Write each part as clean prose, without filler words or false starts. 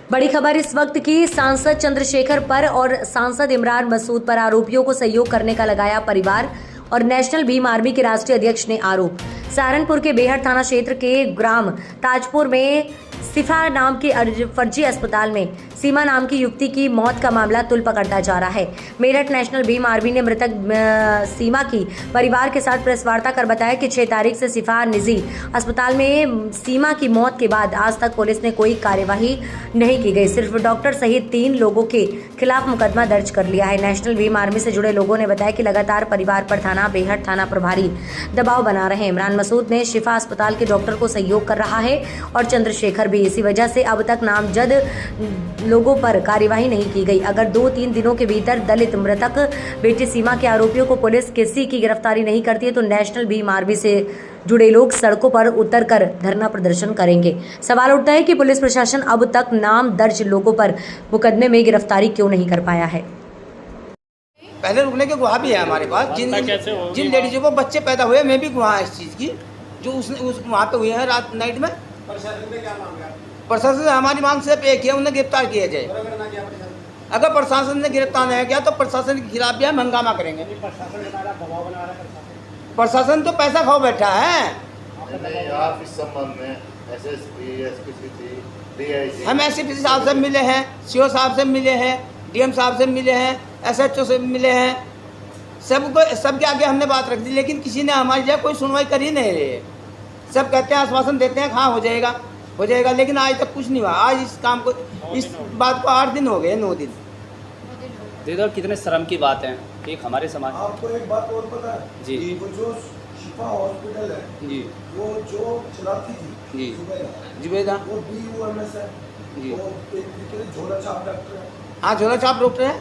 बड़ी खबर इस वक्त की। सांसद चंद्रशेखर पर और सांसद इमरान मसूद पर आरोपियों को सहयोग करने का लगाया परिवार और नेशनल भीम आर्मी के राष्ट्रीय अध्यक्ष ने आरोप। सहारनपुर के बेहट थाना क्षेत्र के ग्राम ताजपुर में सिफा नाम के फर्जी अस्पताल में सीमा नाम की युवती की मौत का मामला तुल पकड़ता जा रहा है। मेरठ नेशनल भीम आर्मी ने मृतक सीमा की परिवार के साथ प्रेस वार्ता कर बताया कि 6 तारीख से सिफा निजी अस्पताल में सीमा की मौत के बाद आज तक पुलिस ने कोई कार्यवाही नहीं की गई। सिर्फ डॉक्टर सहित 3 लोगों के खिलाफ मुकदमा दर्ज कर लिया है। नेशनल भीम आर्मी से जुड़े लोगों ने बताया कि लगातार परिवार पर थाना बेहट थाना प्रभारी दबाव बना रहे हैं। इमरान मसूद ने शिफा अस्पताल के डॉक्टर को सहयोग कर रहा है और चंद्रशेखर भी। इसी वजह से अब तक नामजद लोगों पर कार्यवाही नहीं की गई। अगर 2-3 दिनों के भीतर दलित मृतक बेटी सीमा के आरोपियों को पुलिस किसी की गिरफ्तारी नहीं करती है तो नेशनल भीम आर्मी से जुड़े लोग सड़कों पर उतरकर धरना प्रदर्शन करेंगे। सवाल उठता है कि पुलिस प्रशासन अब तक नाम दर्ज लोगों पर मुकदमे में गिरफ्तारी क्यों नहीं कर पाया है। पहले रुकने के गुहा भी है हमारे पास। जिन लेडीजों को बच्चे पैदा हुए, मैं भी गुहा है इस चीज़ की, जो उस वहाँ पे हुए हैं रात नाइट में। प्रशासन से हमारी मांग सिर्फ एक है, उन्हें गिरफ्तार किया जाए। अगर प्रशासन ने गिरफ्तार नहीं किया तो प्रशासन के खिलाफ भी हम हंगामा करेंगे। प्रशासन तो पैसा खा बैठा है। आप इस संबंध में हम एसपी साहब से मिले हैं, सीओ साहब से मिले हैं, डीएम साहब से मिले हैं, एसएचओ से मिले हैं। सबके आगे हमने बात रख दी, लेकिन किसी ने हमारी जगह कोई सुनवाई कर ही नहीं रही है। सब कहते हैं, आश्वासन देते हैं, हाँ हो जाएगा, लेकिन आज तक कुछ नहीं हुआ। आज इस काम को, इस बात को 8 दिन हो गए, 9 दिन। देखो कितने शर्म की बात है। एक हमारे समाज, आपको एक बात और पता है जी, वो जो शिफा हॉस्पिटल है जी, वो जो चलाती थी जी, जुबेदा, वो BUMS है जी, वो एक झोला छाप डॉक्टर है। हाँ झोला छाप डॉक्टर है,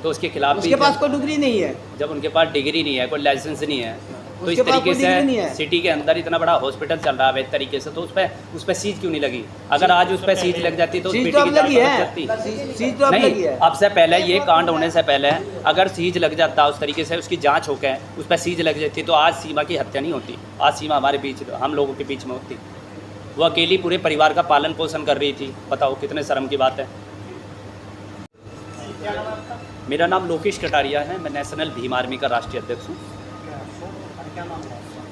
तो उसके खिलाफ उसके पास कोई डिग्री नहीं है। जब उनके पास डिग्री नहीं है, कोई लाइसेंस नहीं है, तो इस उसके पास तरीके कोई डिग्री नहीं है। से सिटी के अंदर इतना बड़ा हॉस्पिटल चल रहा है इस तरीके से, तो उस पर सीज क्यों नहीं लगी? अगर आज उस पर सीज लग जाती तो उस सीज बेटी तो की अब जान लगी बच है, सकती। सीज तो अब लगी नहीं, है। अब से पहले, ये कांड होने से पहले अगर सीज लग जाता, उस तरीके से उसकी जांच होकर उस पर सीज लग जाती, तो आज सीमा की हत्या नहीं होती। आज सीमा हमारे बीच, हम लोगों के बीच में होती। वो अकेली पूरे परिवार का पालन पोषण कर रही थी। बताओ कितने शर्म की बात है। मेरा नाम लोकेश कटारिया है, मैं नेशनल भीम आर्मी का राष्ट्रीय अध्यक्ष हूँ।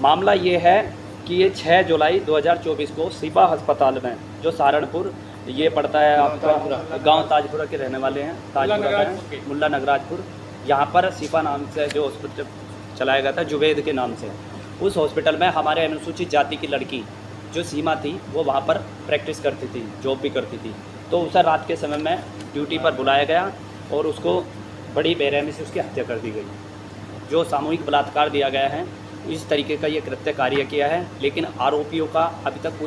मामला ये है कि ये 6 जुलाई 2024 को सिफा अस्पताल में, जो सहारनपुर ये पड़ता है, आपका गांव ताजपुरा के रहने वाले हैं, ताजपुरा का मुल्ला नगराजपुर, यहाँ पर सिफा नाम से जो हॉस्पिटल चलाया गया था, जुबैद के नाम से, उस हॉस्पिटल में हमारे अनुसूचित जाति की लड़की जो सीमा थी वो वहाँ पर प्रैक्टिस करती थी, जॉब भी करती थी। तो उसे रात के समय में ड्यूटी पर बुलाया गया और उसको बड़ी बेरहमी से उसकी हत्या कर दी गई। जो सामूहिक बलात्कार दिया गया है, इस तरीके का ये कृत्य कार्य किया है। लेकिन आरोपियों का अभी तक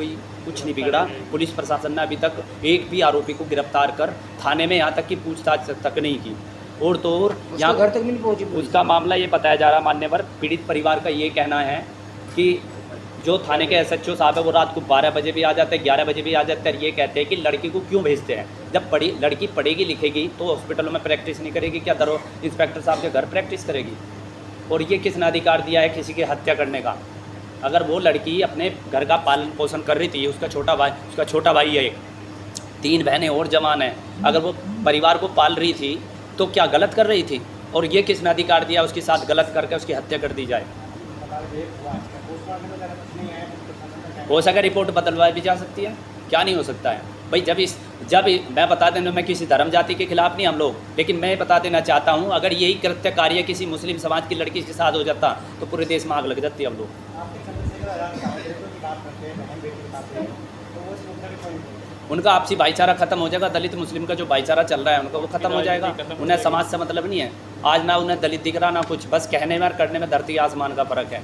कुछ नहीं बिगड़ा। पुलिस प्रशासन ने अभी तक एक भी आरोपी को गिरफ्तार कर थाने में यहाँ तक की पूछताछ तक नहीं की। और तो और यहाँ घर तक नहीं पहुँची। उसका मामला ये बताया जा रहा, मान्यवर पीड़ित परिवार का ये कहना है कि जो थाने के एसएचओ साहब है वो रात को 12 बजे भी आ जाते हैं, 11 बजे भी आ जाते हैं। ये कहते हैं कि लड़की को क्यों भेजते हैं? जब लड़की पढ़ेगी लिखेगी तो हॉस्पिटलों में प्रैक्टिस नहीं करेगी क्या? इंस्पेक्टर साहब के घर प्रैक्टिस करेगी? और ये किसने अधिकार दिया है किसी की हत्या करने का? अगर वो लड़की अपने घर का पालन पोषण कर रही थी, उसका छोटा भाई है, 3 बहनें और जवान हैं, अगर वो परिवार को पाल रही थी तो क्या गलत कर रही थी? और ये किसने अधिकार दिया उसके साथ गलत करके उसकी हत्या कर दी जाए? हो सका रिपोर्ट बदलवाई भी जा सकती है, क्या नहीं हो सकता है भाई? जब मैं बता देना, मैं किसी धर्म जाति के खिलाफ नहीं हम लोग, लेकिन मैं बता देना चाहता हूँ, अगर यही कृत्य कार्य किसी मुस्लिम समाज की लड़की के साथ हो जाता तो पूरे देश में आग लग जाती हम लोग। उनका आपसी भाईचारा खत्म हो जाएगा। दलित मुस्लिम का जो भाईचारा चल रहा है उनका वो खत्म हो जाएगा। उन्हें समाज से मतलब नहीं है। आज ना उन्हें दलित दिख रहा ना कुछ, बस कहने में और करने में धरती आसमान का फर्क है।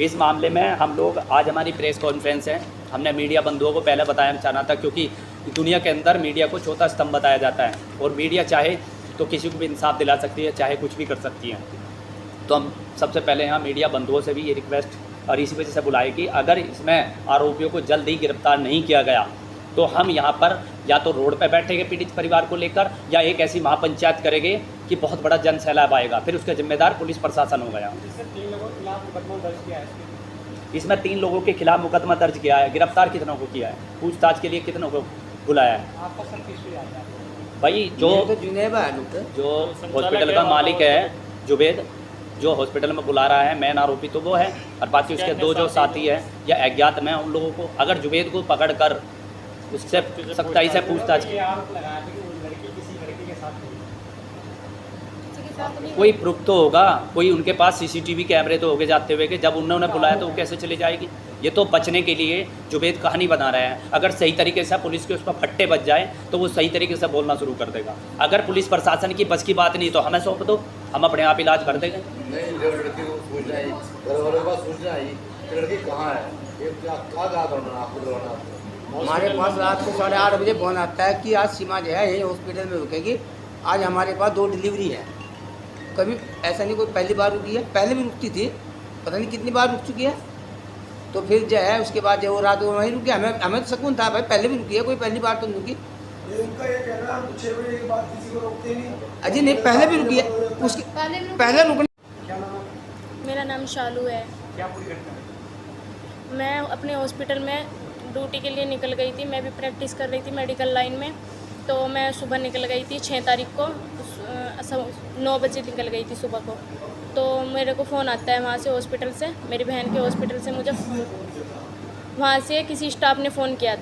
इस मामले में हम लोग, आज हमारी प्रेस कॉन्फ्रेंस है, हमने मीडिया बंधुओं को पहले बताया चाहना था, क्योंकि दुनिया के अंदर मीडिया को चौथा स्तंभ बताया जाता है और मीडिया चाहे तो किसी को भी इंसाफ दिला सकती है, चाहे कुछ भी कर सकती है। तो हम सबसे पहले यहाँ मीडिया बंधुओं से भी ये रिक्वेस्ट और इसी वजह से बुलाए कि अगर इसमें आरोपियों को जल्द ही गिरफ्तार नहीं किया गया तो हम यहाँ पर या तो रोड पर बैठेंगे पीड़ित परिवार को लेकर, या एक ऐसी महापंचायत करेंगे कि बहुत बड़ा जन सैलाब आएगा, फिर उसका जिम्मेदार पुलिस प्रशासन हो गया। इसमें 3 लोगों के खिलाफ मुकदमा दर्ज किया है, गिरफ्तार कितनों को किया है, पूछताछ के लिए कितनों को बुलाया है। भाई जो तो जुनेबा है डॉक्टर, जो हॉस्पिटल का मालिक है जुबेद, जो हॉस्पिटल में बुला रहा है, मेन आरोपी तो वो है, और बाकी उसके 2 जो साथी है या अज्ञात में, उन लोगों को अगर जुबेद को पकड़ कर उससे सख्ताई से पूछताछ की, कोई प्रूफ तो होगा, कोई उनके पास सीसीटीवी कैमरे तो होगे जाते हुए कि जब उन्होंने बुलाया तो वो कैसे चली जाएगी। ये तो बचने के लिए जुबेद कहानी बना रहे हैं। अगर सही तरीके से पुलिस के उस पर फट्टे बच जाए तो वो सही तरीके से बोलना शुरू कर देगा। अगर पुलिस प्रशासन की बस की बात नहीं तो हमें सौंप दो, हम अपने आप इलाज कर देंगे। नहीं, जब लड़की को सूचना आई, घर वालों के पास सूचना आई कि लड़की कहाँ है, ये क्या कहा था आपको? हमारे पास रात को 8:30 बजे फोन आता है कि आज सीमा जो है यही हॉस्पिटल में रुकेगी, आज हमारे पास 2 डिलीवरी है। कभी ऐसा नहीं कोई पहली बार रुकी है, पहले भी रुकती थी, पता नहीं कितनी बार रुक चुकी है। तो फिर जो है उसके बाद जो वो रात को वहीं रुकी, हमें तो सकून था भाई पहले भी रुकी है, कोई पहली बार तो नहीं रुकी। उनका ये कहना है 6 बजे के बाद किसी को रोकते नहीं। अजी नहीं, पहले भी रुकी है, उसके पहले रुकने। मेरा नाम शालू है। क्या पूरी घटना? मैं अपने हॉस्पिटल में ड्यूटी के लिए निकल गई थी। मैं भी प्रैक्टिस कर रही थी मेडिकल लाइन में। तो मैं सुबह निकल गई थी 6 तारीख को, 9 बजे निकल गई थी सुबह को। तो मेरे को फ़ोन आता है वहाँ से हॉस्पिटल से, मेरी बहन के हॉस्पिटल से मुझे वहाँ से किसी स्टाफ ने फ़ोन किया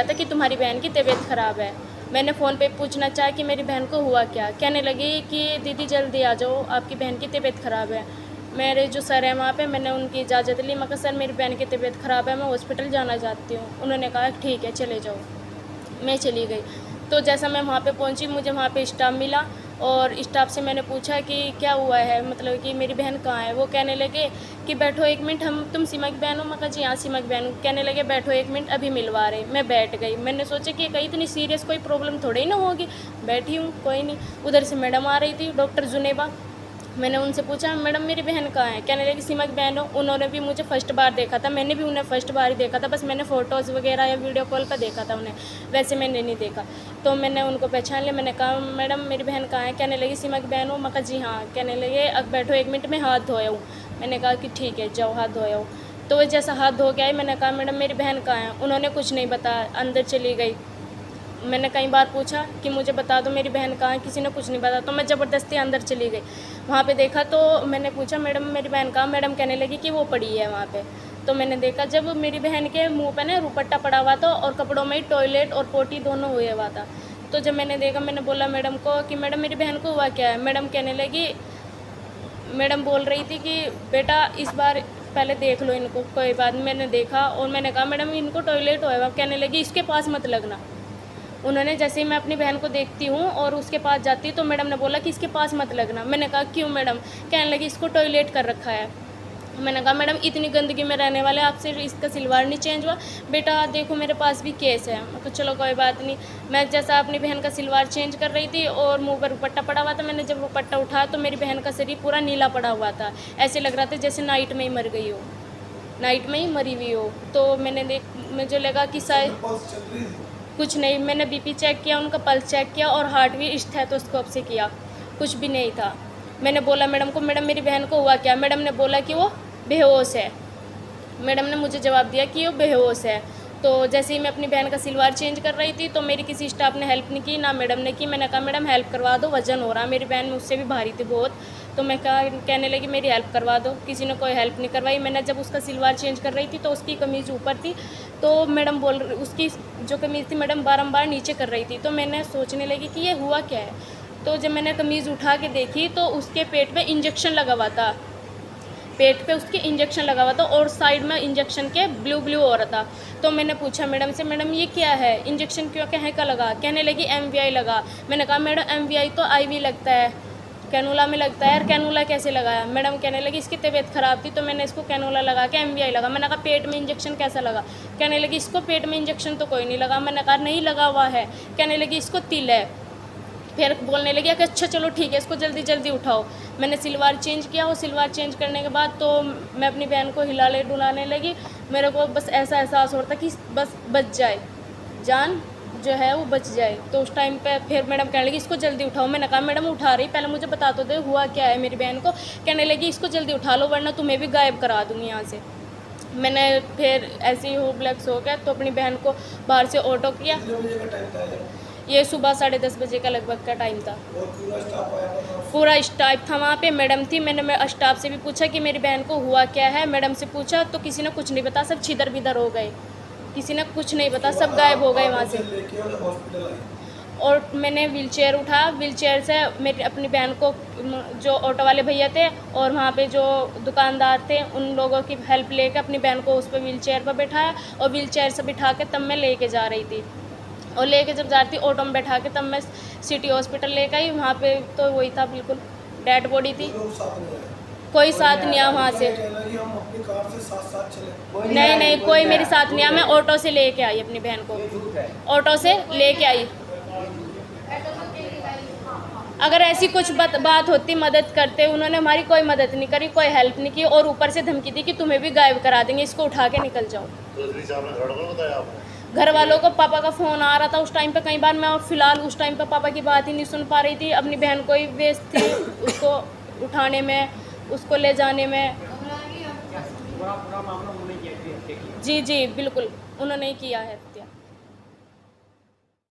था, कि तुम्हारी बहन की तबीयत ख़राब है। मैंने फ़ोन पे पूछना चाहा कि मेरी बहन को हुआ क्या। कहने लगी कि दीदी जल्दी आ जाओ, आपकी बहन की तबीयत ख़राब है। मेरे जो सर हैं वहाँ पे, मैंने उनकी इजाज़त ली। मैं कहा सर मेरी बहन की तबीयत ख़राब है, मैं हॉस्पिटल जाना चाहती हूँ। उन्होंने कहा ठीक है चले जाओ। मैं चली गई। तो जैसा मैं वहाँ पे पहुँची, मुझे वहाँ पे स्टाफ मिला और स्टाफ से मैंने पूछा कि क्या हुआ है, मतलब कि मेरी बहन कहाँ है। वो कहने लगे कि बैठो 1 मिनट, तुम सीमा की बहन हो? मैं कहा जी हाँ सीमा की बहन हूँ। कहने लगे बैठो 1 मिनट, अभी मिलवा रहे। मैं बैठ गई। मैंने सोचा कि कहीं इतनी सीरियस कोई प्रॉब्लम थोड़ी ना होगी, बैठी हूँ कोई नहीं। उधर से मैडम आ रही थी, डॉक्टर जुनेबा। मैंने उनसे पूछा मैडम मेरी बहन कहाँ है? कहने लगी सीमा की बहन हो। उन्होंने भी मुझे फर्स्ट बार देखा था, मैंने भी उन्हें फर्स्ट बार ही देखा था, बस मैंने फ़ोटोज़ वगैरह या वीडियो कॉल पर देखा था उन्हें, वैसे मैंने नहीं देखा। तो मैंने उनको पहचान लिया। मैंने कहा मैडम मेरी बहन कहाँ है? कहने लगी सीमा की बहन हो। मैं कहा जी हाँ। कहने लगे अब बैठो 1 मिनट में हाथ धोया हूँ। मैंने कहा कि ठीक है जाओ हाथ धोया हूँ। तो वो जैसा हाथ धो के आई, मैंने कहा मैडम मेरी बहन कहाँ है? उन्होंने कुछ नहीं बताया, अंदर चली गई। मैंने कई बार पूछा कि मुझे बता दो मेरी बहन कहाँ है, किसी ने कुछ नहीं बताया। तो मैं ज़बरदस्ती अंदर चली गई। वहाँ पे देखा तो मैंने पूछा मैडम मेरी बहन कहाँ? मैडम कहने लगी कि वो पड़ी है वहाँ पे। तो मैंने देखा जब मेरी बहन के मुंह पे ना रुपट्टा पड़ा हुआ था और कपड़ों में ही टॉयलेट और पोटी दोनों हुए हुआ था। तो जब मैंने देखा, मैंने बोला मैडम को कि मैडम मेरी बहन को हुआ क्या है? मैडम कहने लगी, मैडम बोल रही थी कि बेटा इस बार पहले देख लो इनको, कोई बात। मैंने देखा और मैंने कहा मैडम इनको टॉयलेट हुआ है। कहने लगी इसके पास मत लगना। उन्होंने जैसे ही मैं अपनी बहन को देखती हूँ और उसके पास जाती हूँ तो मैडम ने बोला कि इसके पास मत लगना। मैंने कहा क्यों मैडम? कहने लगी इसको टॉयलेट कर रखा है। मैंने कहा मैडम इतनी गंदगी में रहने वाले आपसे इसका सिलवार नहीं चेंज हुआ? बेटा देखो मेरे पास भी केस है। मैं तो चलो कोई बात नहीं। मैं जैसा अपनी बहन का सिलवार चेंज कर रही थी और मुँह पर दुपट्टा पड़ा हुआ था, मैंने जब दुपट्टा उठाया तो मेरी बहन का शरीर पूरा नीला पड़ा हुआ था। ऐसे लग रहा था जैसे नाइट में ही मर गई हो, नाइट में ही मरी हुई हो। तो मुझे लगा कि शायद कुछ नहीं। मैंने बीपी चेक किया, उनका पल्स चेक किया और हार्ट भी स्टेथोस्कोप से किया, कुछ भी नहीं था। मैंने बोला मैडम को मैडम मेरी बहन को हुआ क्या? मैडम ने बोला कि वो बेहोश है। मैडम ने मुझे जवाब दिया कि वो बेहोश है। तो जैसे ही मैं अपनी बहन का सिलवार चेंज कर रही थी तो मेरी किसी स्टाफ ने हेल्प नहीं की, ना मैडम ने की। मैंने कहा मैडम हेल्प करवा दो, वजन हो रहा। मेरी बहन मुझसे भी भारी थी बहुत। तो मैं कहने लगी मेरी हेल्प करवा दो। किसी ने कोई हेल्प नहीं करवाई। मैंने जब उसका सिलवार चेंज कर रही थी तो उसकी कमीज़ ऊपर थी, तो मैडम उसकी जो कमीज़ थी मैडम बारंबार नीचे कर रही थी। तो मैंने सोचने लगी कि ये हुआ क्या है। तो जब मैंने कमीज़ उठा के देखी तो उसके पेट में इंजेक्शन लगा हुआ था, पेट पे उसके इंजेक्शन लगा हुआ था और साइड में इंजेक्शन के ब्लू ब्लू हो रहा था। तो मैंने पूछा मैडम से मैडम ये क्या है, इंजेक्शन क्यों कहीं का लगा? कहने लगी MVI लगा। मैंने कहा मैडम MVI तो IV लगता है, कैनुला में लगता है। और कैनुला कैसे लगाया? मैडम कहने लगी इसकी तबीयत ख़राब थी तो मैंने इसको कैनुला लगा के MVI लगा। मैंने कहा पेट में इंजेक्शन कैसा लगा? कहने लगी इसको पेट में इंजेक्शन तो कोई नहीं लगा। मैंने कहा नहीं लगा हुआ है। कहने लगी इसको तिल है। फिर बोलने लगी कि अच्छा चलो ठीक है इसको जल्दी जल्दी उठाओ। मैंने सिलवार चेंज किया और सिलवार चेंज करने के बाद तो मैं अपनी बहन को हिलाने डुलाने लगी। मेरे को बस ऐसा एहसास हो रहा था कि बस बच जाए, जान जो है वो बच जाए। तो उस टाइम पे फिर मैडम कहने लगी इसको जल्दी उठाओ। मैंने कहा मैडम उठा रही, पहले मुझे बता तो दे हुआ क्या है मेरी बहन को। कहने लगी इसको जल्दी उठा लो वरना तुम्हें भी गायब करा दूँगी यहाँ से। मैंने फिर ऐसे ही होप्लेस हो गया तो अपनी बहन को बाहर से ऑटो किया। कितने बजे का टाइम था ये? ये सुबह 10:30 बजे का लगभग का टाइम था। और पूरा स्टाफ आया था? पूरा स्टाफ था वहाँ पे, मैडम थी। मैंने स्टाफ से भी पूछा कि मेरी बहन को हुआ क्या है। मैडम से पूछा तो किसी ने कुछ नहीं बता, सब छिदर बिदर हो गए, किसी ने कुछ नहीं बता, सब गायब हो गए वहाँ से। लेके हॉस्पिटल आए? और मैंने व्हीलचेयर उठा, व्हीलचेयर से मेरी अपनी बहन को जो ऑटो वाले भैया थे और वहाँ पे जो दुकानदार थे उन लोगों की हेल्प लेकर अपनी बहन को उस पर व्हीलचेयर पर बैठाया और व्हीलचेयर से बिठा के तब मैं लेके जा रही थी। और लेके जब जा रही थी ऑटो में बैठा के तब मैं सिटी हॉस्पिटल लेकर आई। वहाँ पे तो वही था, बिल्कुल डेड बॉडी थी, लोग साथ में आए? कोई साथ नहीं आया वहाँ से। कहना कि हम अपनी कार से साथ साथ चले? नहीं, कोई मेरे साथ नहीं आया। मैं ऑटो से लेके आई अपनी बहन को, ऑटो से लेके आई। अगर ऐसी कुछ बात होती, मदद करते, उन्होंने हमारी कोई मदद नहीं करी, कोई हेल्प नहीं की और ऊपर से धमकी दी कि तुम्हें भी गायब करा देंगे, इसको उठा के निकल जाओ। घर वालों को पापा का फ़ोन आ रहा था उस टाइम पे कई बार। मैं फ़िलहाल उस टाइम पे पापा की बात ही नहीं सुन पा रही थी, अपनी बहन को ही व्यस्त थी, उसको उठाने में, उसको ले जाने में। जी बिल्कुल उन्होंने ही किया है।